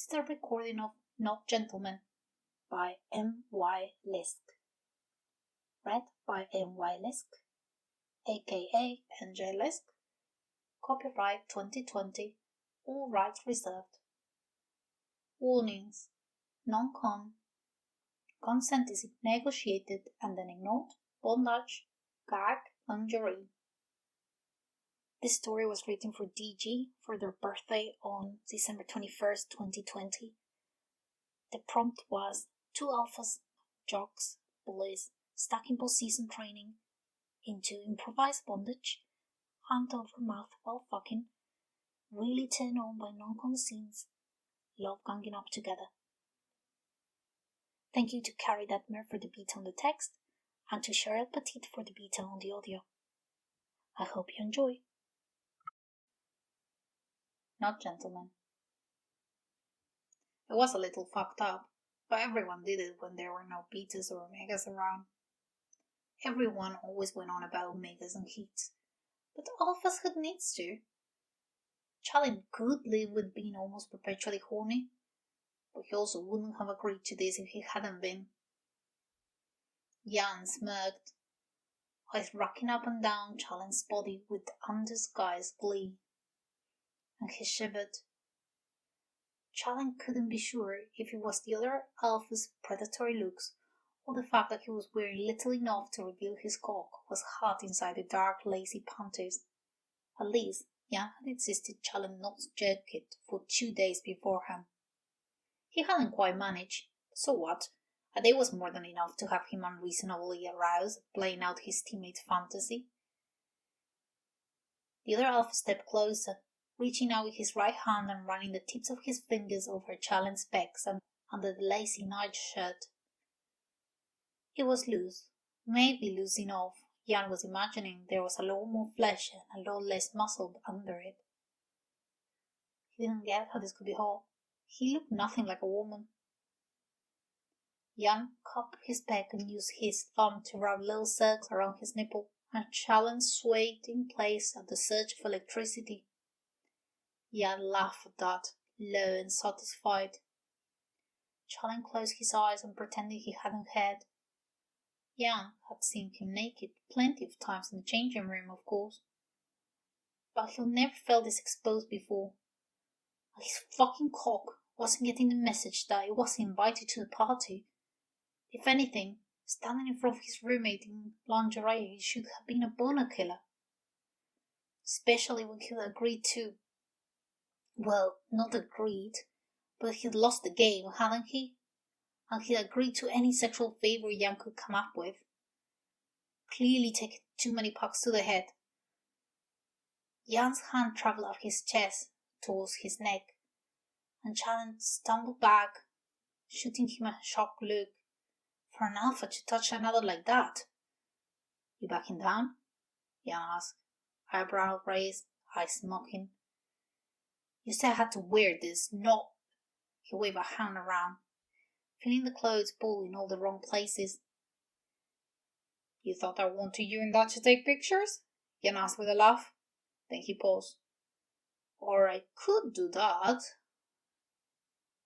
This is a recording of Not Gentlemen by M.Y. Lysk. Read by M.Y. Lysk, aka N.J. Lysk. Copyright 2020. All rights reserved. Warnings. Non-con. Consent is negotiated and then ignored. Bondage. Gag. Lingerie. This story was written for DG for their birthday on December 21st, 2020. The prompt was 2 alphas, jocks, bullies, stuck in post-season training, into improvised bondage, hand over mouth while fucking, really turned on by non-con scenes, love ganging up together. Thank you to Carrie Detmer for the beat on the text, and to Cheryl Petit for the beat on the audio. I hope you enjoy. Not Gentlemen. It was a little fucked up, but everyone did it when there were no betas or omegas around. Everyone always went on about omegas and heats, but alpha's needs to. Challen could live with being almost perpetually horny, but he also wouldn't have agreed to this if he hadn't been. Jan smirked, eyes rocking up and down Challen's body with undisguised glee, and he shivered. Challen couldn't be sure if it was the other alpha's predatory looks or the fact that he was wearing little enough to reveal his cock was hot inside the dark, lacy panties. At least, Jan had insisted Challen not jerk it for 2 days beforehand. He hadn't quite managed, so what? A day was more than enough to have him unreasonably aroused, playing out his teammate's fantasy. The other alpha stepped closer, reaching out with his right hand and running the tips of his fingers over Challen's pecs and under the lacy nightshirt. It was loose, maybe loose enough. Jan was imagining there was a lot more flesh and a lot less muscle under it. He didn't get how this could be hot. He looked nothing like a woman. Jan cupped his pec and used his thumb to rub little circles around his nipple, and Challen swayed in place at the surge of electricity. Jan laughed at that, low and satisfied. Challen closed his eyes and pretended he hadn't heard. Jan had seen him naked plenty of times in the changing room, of course, but he'd never felt this exposed before. His fucking cock wasn't getting the message that it was invited to the party. If anything, standing in front of his roommate in lingerie should have been a boner killer. Especially when he'd agreed to... Well, not agreed, but he'd lost the game, hadn't he? And he'd agreed to any sexual favor Jan could come up with. Clearly taking too many pucks to the head. Jan's hand travelled up his chest towards his neck, and Challen stumbled back, shooting him a shocked look. For an alpha to touch another like that. You backing down? Jan asked, eyebrow raised, eyes mocking. You said I had to wear this, not... He waved a hand around, feeling the clothes pull in all the wrong places. You thought I wanted you and that to take pictures? Jan asked with a laugh. Then he paused. Or I could do that.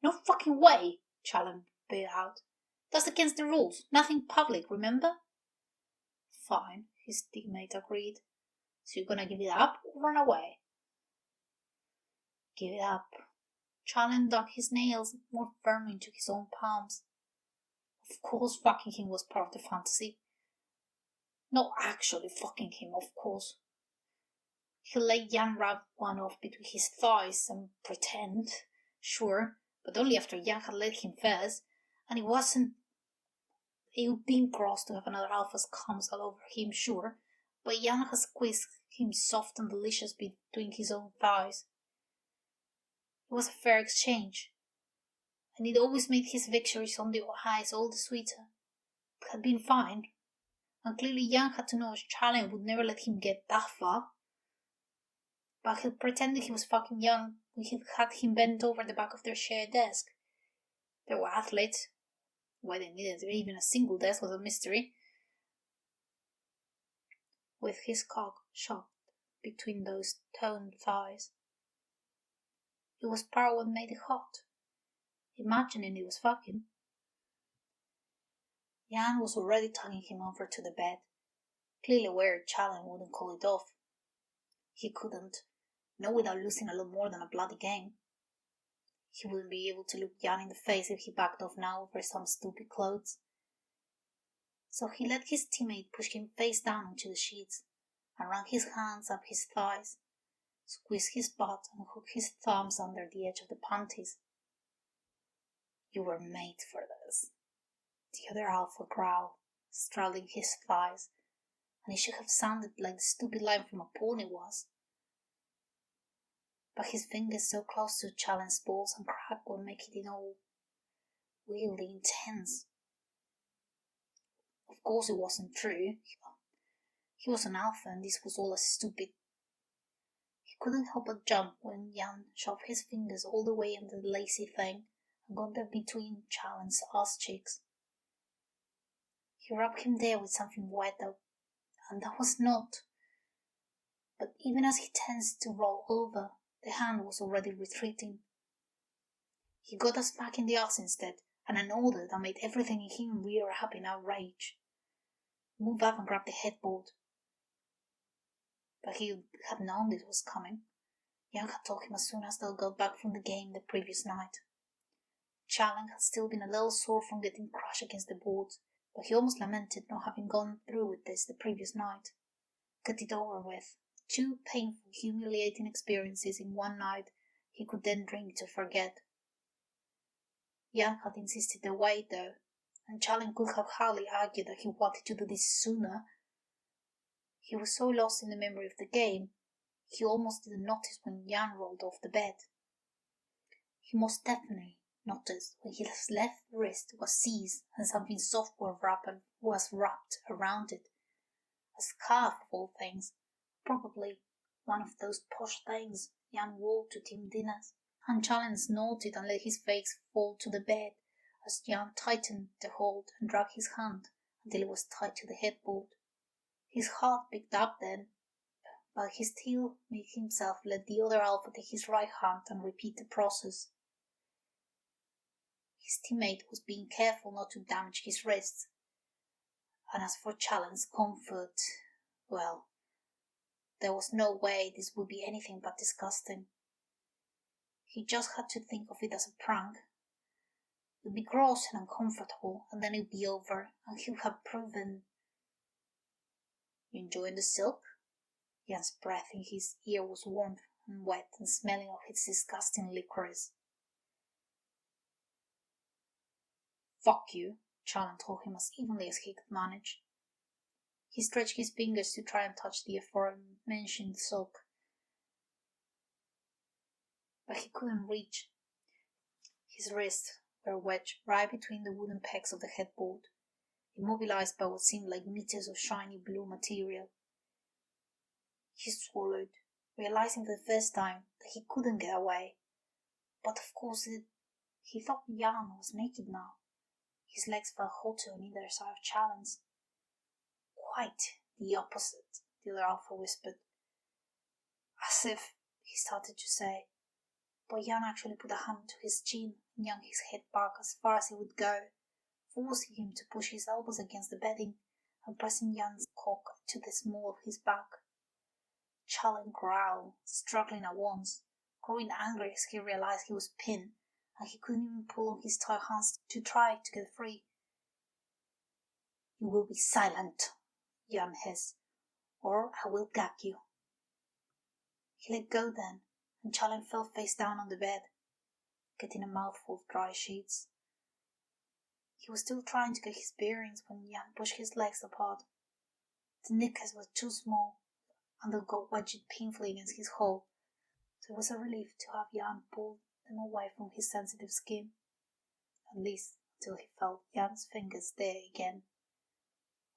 No fucking way, Challen bit out. That's against the rules. Nothing public, remember? Fine, his teammate agreed. So you're gonna give it up or run away? Give it up. Challen dug his nails more firmly into his own palms. Of course fucking him was part of the fantasy. Not actually fucking him, of course. He let Jan rub one off between his thighs and pretend, sure, but only after Jan had let him first, and it would be gross to have another alpha's comes all over him, sure, but Jan had squeezed him soft and delicious between his own thighs. It was a fair exchange, and it always made his victories on the highs all the sweeter. It had been fine, and clearly Jan had to know Challen would never let him get that far. But he pretended he was fucking young when he had him bent over the back of their shared desk. They were athletes. Why they needed even a single desk was a mystery. With his cock shocked between those toned thighs. It was part of what made it hot. imagining he was fucking. Jan was already tugging him over to the bed, clearly aware Challen wouldn't call it off. He couldn't, not without losing a lot more than a bloody game. He wouldn't be able to look Jan in the face if he backed off now over some stupid clothes. So he let his teammate push him face down onto the sheets and ran his hands up his thighs, squeezed his butt and hooked his thumbs under the edge of the panties. You were made for this, the other alpha growled, straddling his thighs, and it should have sounded like the stupid line from a porn it was. But his fingers so close to Challen's balls and crack were making it all weirdly intense. Of course it wasn't true. He was an alpha and this was all as stupid. He couldn't help but jump when Jan shoved his fingers all the way under the lacy thing and got there between Challen's ass cheeks. He rubbed him there with something wet though, and that was not. But even as he tensed to roll over, the hand was already retreating. He got a smack in the ass instead, and an order that made everything in him rear up in outrage. Move up and grab the headboard. But he had known this was coming. Jan had told him as soon as they got back from the game the previous night. Challen had still been a little sore from getting crushed against the boards, but he almost lamented not having gone through with this the previous night. Get it over with. 2 painful, humiliating experiences in one night he could then drink to forget. Jan had insisted the wait though, and Challen could have hardly argued that he wanted to do this sooner. He was so lost in the memory of the game, he almost didn't notice when Jan rolled off the bed. He most definitely noticed when his left wrist was seized and something soft was wrapped around it. A scarf of all things, probably one of those posh things Jan wore to team dinners, and Challen snorted and let his face fall to the bed as Jan tightened the hold and dragged his hand until it was tied to the headboard. His heart picked up then, but he still made himself let the other alpha take his right hand and repeat the process. His teammate was being careful not to damage his wrists, and as for Challen's comfort, well, there was no way this would be anything but disgusting. He just had to think of it as a prank. It would be gross and uncomfortable, and then it would be over, and he would have proven. You enjoying the silk? Jan's breath in his ear was warm and wet and smelling of its disgusting licorice. Fuck you, Challen told him as evenly as he could manage. He stretched his fingers to try and touch the aforementioned silk, but he couldn't reach. His wrists were wedged right between the wooden pegs of the headboard, immobilized by what seemed like meters of shiny blue material. He swallowed, realizing for the first time that he couldn't get away. But of course he thought Jan was naked now. His legs felt hotter on either side of Challen's. Quite the opposite, the other alpha whispered. As if, he started to say, but Jan actually put a hand to his chin and yanked his head back as far as he would go, forcing him to push his elbows against the bedding and pressing Jan's cock to the small of his back. Challen growled, struggling at once, growing angry as he realized he was pinned, and he couldn't even pull on his tight hands to try to get free. You will be silent, Jan hissed, or I will gag you. He let go then, and Challen fell face down on the bed, getting a mouthful of dry sheets. He was still trying to get his bearings when Jan pushed his legs apart. The knickers were too small, and they got wedged painfully against his hold, so it was a relief to have Jan pull them away from his sensitive skin, at least until he felt Jan's fingers there again,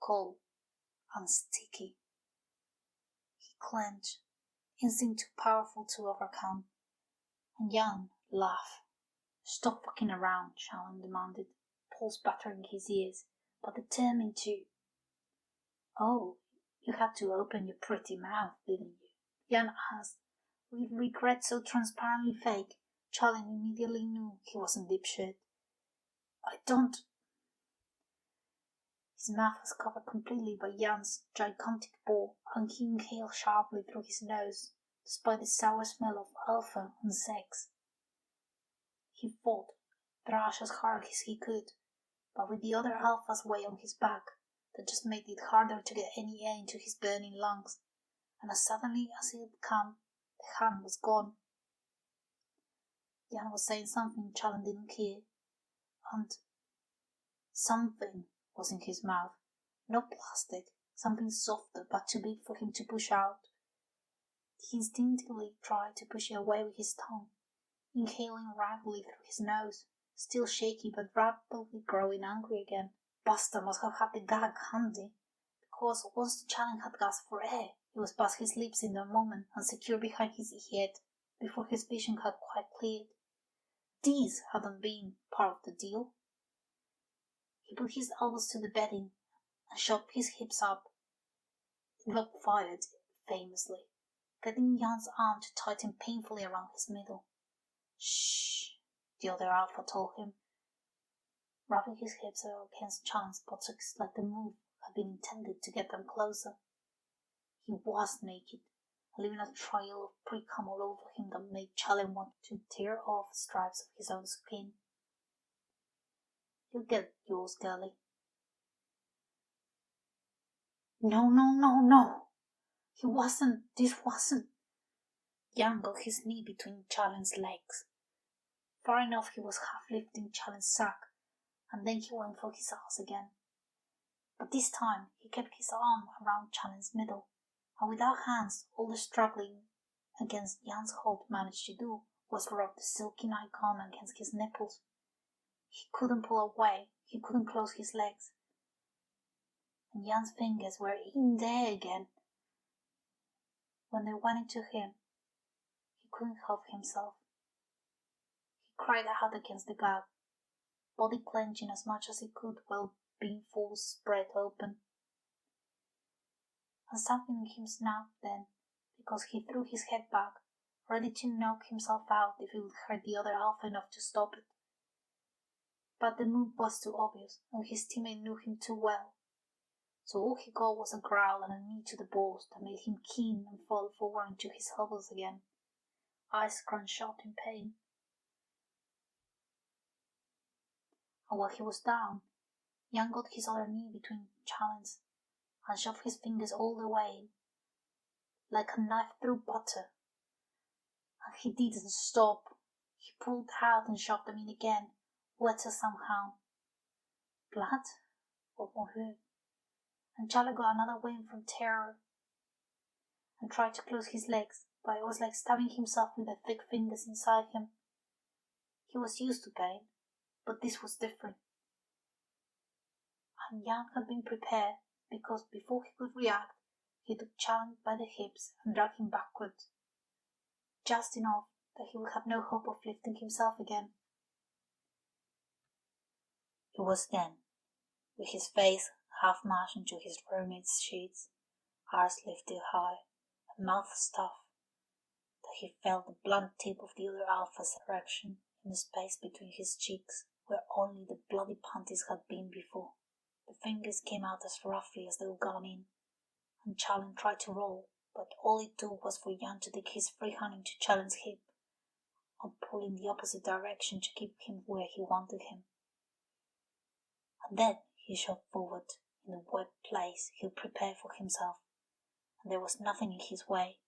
cold and sticky. He clenched, instinct too powerful to overcome, and Jan laughed. Stop fucking around, Challen demanded, pulse battering his ears, but determined to. Oh, you had to open your pretty mouth, didn't you? Jan asked, with regret so transparently fake Challenge immediately knew he was in deep shit. I don't... His mouth was covered completely by Jan's gigantic ball, and he inhaled sharply through his nose, despite the sour smell of alpha and sex. He fought, thrashed as hard as he could, but with the other alpha's weight on his back, that just made it harder to get any air into his burning lungs, and as suddenly as it had come, the hand was gone. Jan was saying something Challen didn't hear, and something was in his mouth. Not plastic, something softer but too big for him to push out. He instinctively tried to push it away with his tongue, inhaling rapidly through his nose, still shaky but rapidly growing angry again. Buster must have had the gag handy, because once the Challen had gasped for air, it was past his lips in a moment and secure behind his head before his vision had quite cleared. These hadn't been part of the deal. He put his elbows to the bedding and shoved his hips up. It backfired famously, getting Jan's arm to tighten painfully around his middle. Shh, the other alpha told him, rubbing his hips against Challen's buttocks like the move had been intended to get them closer. He was naked, leaving a trail of pre-cum all over him that made Challen want to tear off stripes of his own skin. You'll get yours, girlie. No. This wasn't. Jan got his knee between Challen's legs. Far enough he was half lifting Challen's sack, and then he went for his ass again. But this time he kept his arm around Challen's middle, and without hands, all the struggling against Jan's hold managed to do was rub the silky noncon against his nipples. He couldn't pull away, he couldn't close his legs, and Jan's fingers were in there again. When they went into him, he couldn't help himself. He cried out against the gag, body clenching as much as he could while being full spread open. And something in him snapped then, because he threw his head back, ready to knock himself out if it would hurt the other alpha enough to stop it. But the move was too obvious, and his teammate knew him too well. So all he got was a growl and a knee to the balls that made him keen and fall forward into his elbows again, eyes scrunched up in pain. And while he was down, Jan got his other knee between Challen's and shoved his fingers all the way in, like a knife through butter. And he didn't stop. He pulled out and shoved them in again, wetter somehow. Blood? Or more hurt? And Challen got another wind from terror and tried to close his legs, but it was like stabbing himself with the thick fingers inside him. He was used to pain, but this was different. And Jan had been prepared, because before he could react, he took Challen by the hips and dragged him backwards, just enough that he would have no hope of lifting himself again. It was then, with his face half mashed into his roommate's sheets, arms lifted high, and mouth stuffed, that he felt the blunt tip of the other alpha's erection in the space between his cheeks, where only the bloody panties had been before. The fingers came out as roughly as they were gone in, and Challen tried to roll, but all it took was for Jan to dig his free hand into Challen's hip and pull in the opposite direction to keep him where he wanted him. And then he shoved forward in the wet place he had prepared for himself, and there was nothing in his way.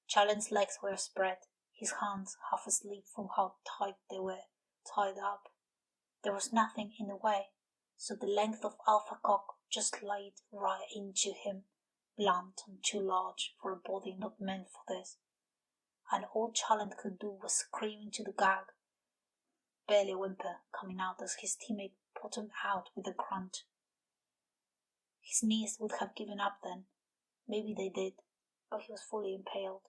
Challen's legs were spread, his hands half asleep from how tight they were tied up. There was nothing in the way, so the length of alpha cock just laid right into him, blunt and too large for a body not meant for this. And all Challen could do was scream into the gag, barely a whimper coming out as his teammate put him out with a grunt. His knees would have given up then, maybe they did, but he was fully impaled,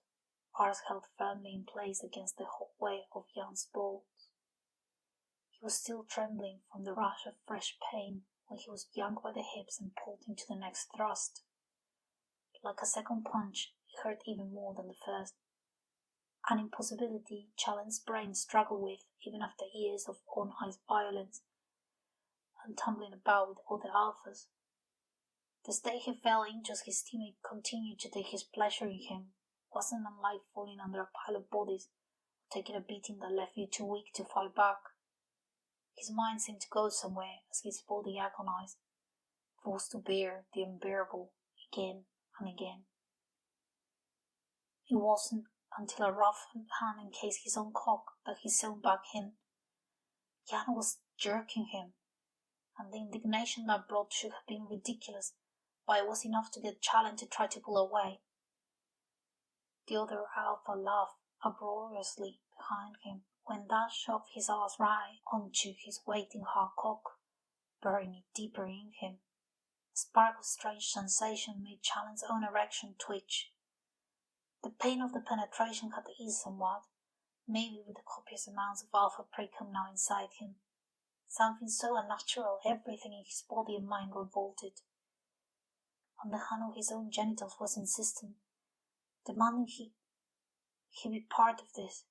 arms held firmly in place against the hot weight of Jan's balls. He was still trembling from the rush of fresh pain when he was yanked by the hips and pulled into the next thrust. Like a second punch, it hurt even more than the first, an impossibility Challen's brain struggled with even after years of on-ice violence and tumbling about with other alphas. The state he fell into as his teammate continued to take his pleasure in him wasn't unlike falling under a pile of bodies or taking a beating that left you too weak to fight back. His mind seemed to go somewhere as his body agonized, forced to bear the unbearable again and again. It wasn't until a rough hand encased his own cock that he sailed back in. Jan was jerking him, and the indignation that brought should have been ridiculous, but it was enough to get Challen to try to pull away. The other alpha laughed uproariously behind him when that shoved his ass right onto his waiting hard cock, burying it deeper in him. A spark of strange sensation made Challen's own erection twitch. The pain of the penetration had eased somewhat, maybe with the copious amounts of alpha precum now inside him. Something so unnatural, everything in his body and mind revolted. On the hand of his own genitals was insistent, demanding he be part of this,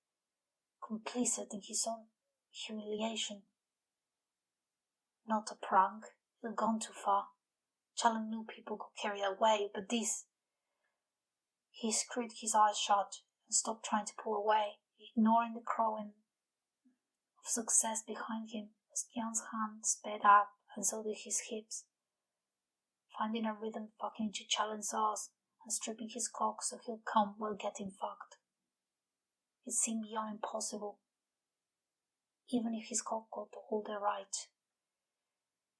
complicit in his own humiliation. Not a prank, it had gone too far. Challen knew people could carry that way, but this... He screwed his eyes shut and stopped trying to pull away, ignoring the crowing of success behind him as Jan's hand sped up and so did his hips, finding a rhythm fucking into Challen's ass and stripping his cock so he'll come while getting fucked. It seemed beyond impossible, even if his cock got all the right.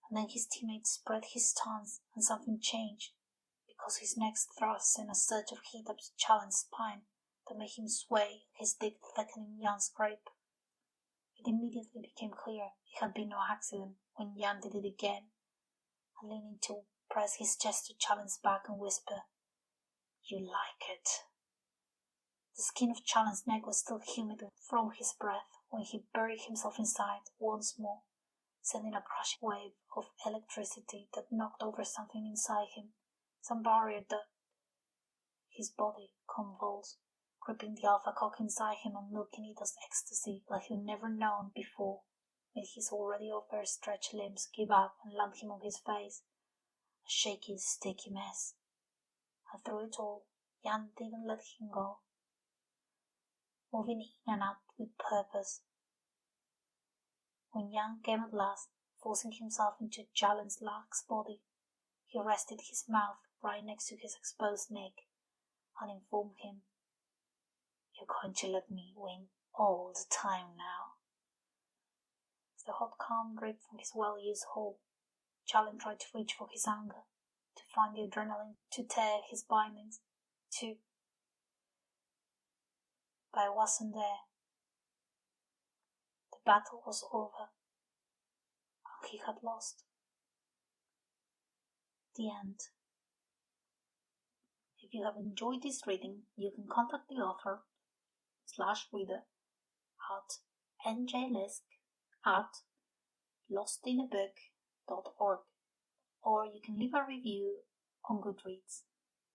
And then his teammate spread his stance and something changed, because his next thrust sent a surge of heat up Challen's spine that made him sway, his dick thickening Jan's grip. It immediately became clear it had been no accident when Jan did it again, and leaning to press his chest to Challen's back and whisper, "You like it." The skin of Challen's neck was still humid from his breath when he buried himself inside once more, sending a crashing wave of electricity that knocked over something inside him, some barrier that... His body convulsed, gripping the alpha cock inside him and milking it as ecstasy like he'd never known before, made his already overstretched limbs give up and land him on his face, a shaky, sticky mess. And through it all, Jan didn't let him go, moving in and out with purpose. When Jan came at last, forcing himself into Challen's lax body, he rested his mouth right next to his exposed neck and informed him, "You're going to let me win all the time now." As the hot calm dripped from his well-used hole, Challen tried to reach for his anger, to find the adrenaline to tear his bindings, but it wasn't there. The battle was over, and he had lost. The end. If you have enjoyed this reading, you can contact the author /reader at njlysk@lostinabook.org, or you can leave a review on Goodreads.